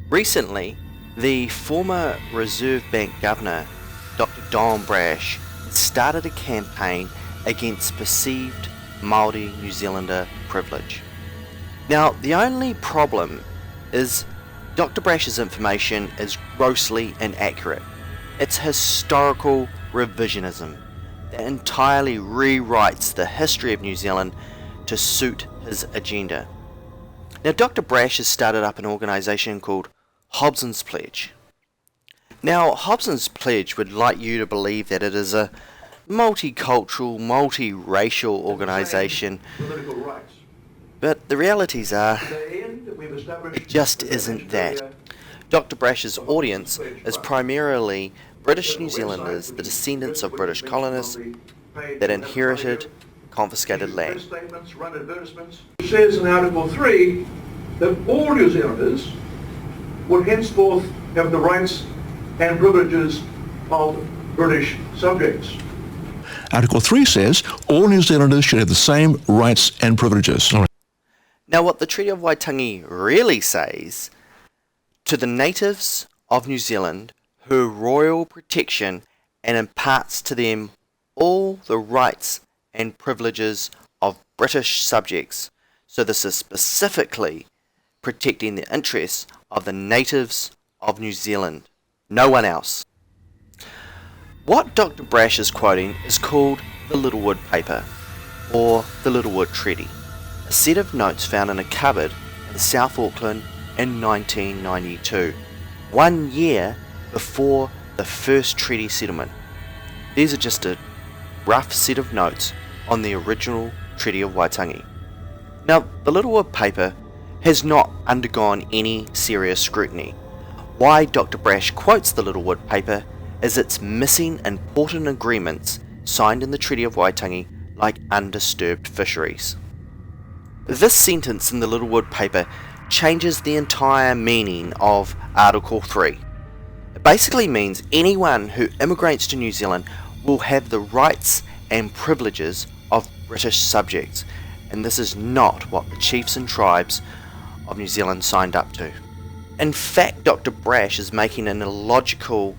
Recently, the former Reserve Bank Governor, Dr. Don Brash, started a campaign against perceived Māori New Zealander privilege. Now, the only problem is Dr. Brash's information is grossly inaccurate. It's historical revisionism that entirely rewrites the history of New Zealand to suit his agenda. Now, Dr. Brash has started up an organisation called Hobsons Pledge. Now, Hobsons Pledge would like you to believe that it is a multicultural, multiracial organisation, but the realities are, it just isn't that. Dr. Brash's audience is primarily British New Zealanders, the descendants of British colonists that inherited confiscated land. It says in Article 3 that all New Zealanders would henceforth have the rights and privileges of British subjects. Article 3 says all New Zealanders should have the same rights and privileges. Now, what the Treaty of Waitangi really says to the natives of New Zealand her royal protection and imparts to them all the rights and privileges of British subjects. So this is specifically protecting the interests of the natives of New Zealand, no one else. What Dr. Brash is quoting is called the Littlewood Paper, or the Littlewood Treaty, a set of notes found in a cupboard in South Auckland in 1992, 1 year before the first treaty settlement. These are just a rough set of notes on the original Treaty of Waitangi. Now, the Littlewood Paper has not undergone any serious scrutiny. Why Dr. Brash quotes the Littlewood Paper is it's missing important agreements signed in the Treaty of Waitangi, like undisturbed fisheries. This sentence in the Littlewood Paper changes the entire meaning of Article 3. It basically means anyone who immigrates to New Zealand will have the rights and privileges of British subjects, and this is not what the chiefs and tribes of New Zealand signed up to. In fact, Dr. Brash is making an illogical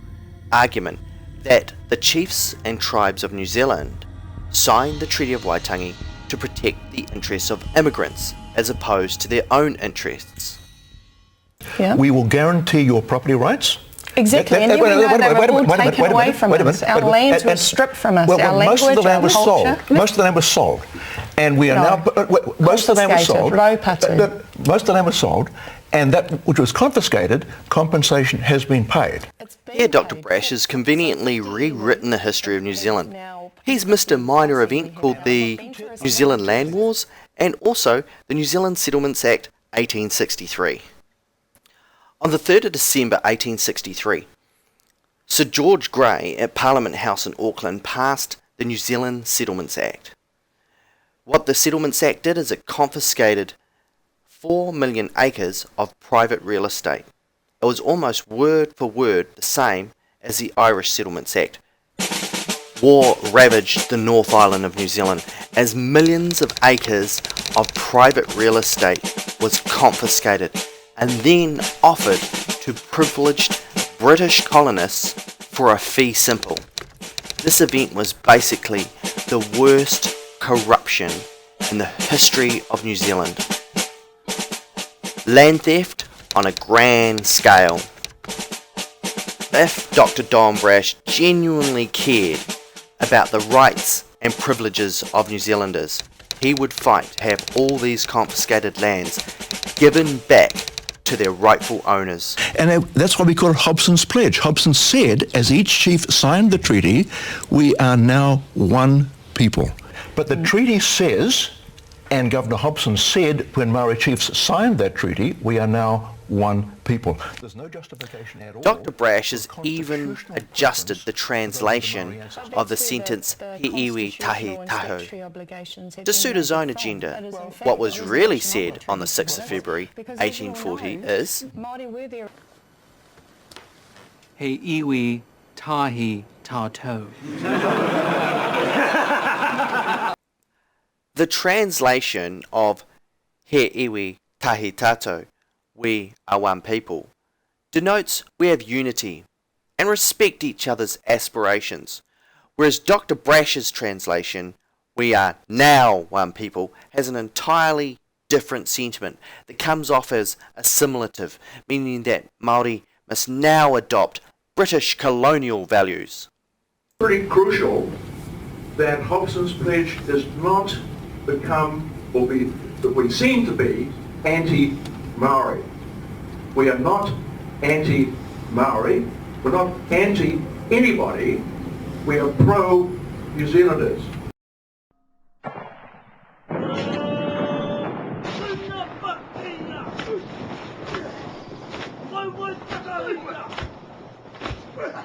argument that the chiefs and tribes of New Zealand signed the Treaty of Waitangi to protect the interests of immigrants as opposed to their own interests. Yeah. We will guarantee your property rights. Exactly, and then we know they were all taken away from us. Our lands were stripped from us, our language, most of the land our was culture. sold. Most of the land was sold. And we are now... Most of the land was sold. Most of the land was sold, and that which was confiscated, compensation has been paid. Here, Dr. Brash has conveniently rewritten the history of New Zealand. He's missed a minor event called the New Zealand Land Wars and also the New Zealand Settlements Act 1863. On the 3rd of December 1863, Sir George Grey at Parliament House in Auckland passed the New Zealand Settlements Act. What the Settlements Act did is it confiscated 4 million acres of private real estate. It was almost word for word the same as the Irish Settlements Act. War ravaged the North Island of New Zealand as millions of acres of private real estate was confiscated and then offered to privileged British colonists for a fee simple. This event was basically the worst corruption in the history of New Zealand. Land theft on a grand scale. If Dr. Don Brash genuinely cared about the rights and privileges of New Zealanders, he would fight to have all these confiscated lands given back to their rightful owners. And that's why we call it Hobson's Pledge. Hobson said, as each chief signed the treaty, we are now one people. But the treaty says, and Governor Hobson said when Maori chiefs signed that treaty, we are now one people. There's no justification at all. Dr. Brash has even adjusted the translation of the sentence he iwi tahi tahu to suit his own agenda. What was really said on the 6th of February 1840 is he iwi tahi tatou. The translation of he iwi tahi tatou, we are one people, denotes we have unity and respect each other's aspirations, whereas Dr. Brash's translation, we are now one people, has an entirely different sentiment that comes off as assimilative, meaning that Māori must now adopt British colonial values. Pretty crucial that Hobson's Pledge does not become, or be, that we seem to be, anti-Maori. We are not anti-Maori, we're not anti-anybody, we are pro-New Zealanders. Vai,